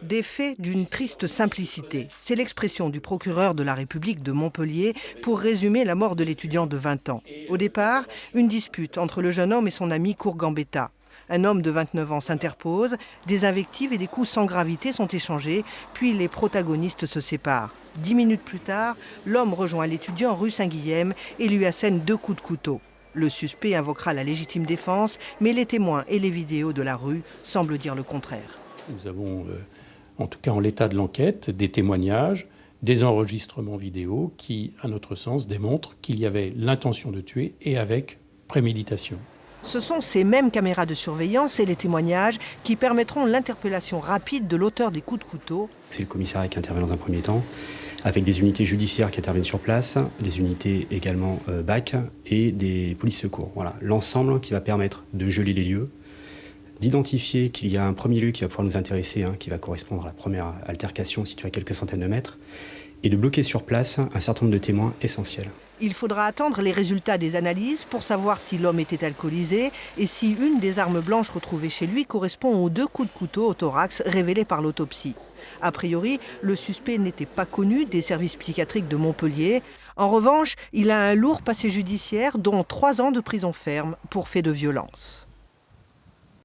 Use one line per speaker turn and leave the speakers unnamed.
Des faits d'une triste simplicité. C'est l'expression du procureur de la République de Montpellier pour résumer la mort de l'étudiant de 20 ans. Au départ, une dispute entre le jeune homme et son ami Cour-Gambetta. Un homme de 29 ans s'interpose, des invectives et des coups sans gravité sont échangés, puis les protagonistes se séparent. 10 minutes plus tard, l'homme rejoint l'étudiant rue Saint-Guilhem et lui assène 2 coups de couteau. Le suspect invoquera la légitime défense, mais les témoins et les vidéos de la rue semblent dire le contraire.
Nous avons, en tout cas en l'état de l'enquête, des témoignages, des enregistrements vidéo qui, à notre sens, démontrent qu'il y avait l'intention de tuer et avec préméditation.
Ce sont ces mêmes caméras de surveillance et les témoignages qui permettront l'interpellation rapide de l'auteur des coups de couteau.
C'est le commissariat qui intervient dans un premier temps, avec des unités judiciaires qui interviennent sur place, des unités également BAC et des polices secours. Voilà, l'ensemble qui va permettre de geler les lieux, d'identifier qu'il y a un premier lieu qui va pouvoir nous intéresser, qui va correspondre à la première altercation située à quelques centaines de mètres, et de bloquer sur place un certain nombre de témoins essentiels.
Il faudra attendre les résultats des analyses pour savoir si l'homme était alcoolisé et si une des armes blanches retrouvées chez lui correspond aux 2 coups de couteau au thorax révélés par l'autopsie. A priori, le suspect n'était pas connu des services psychiatriques de Montpellier. En revanche, il a un lourd passé judiciaire, dont 3 ans de prison ferme pour fait de violence.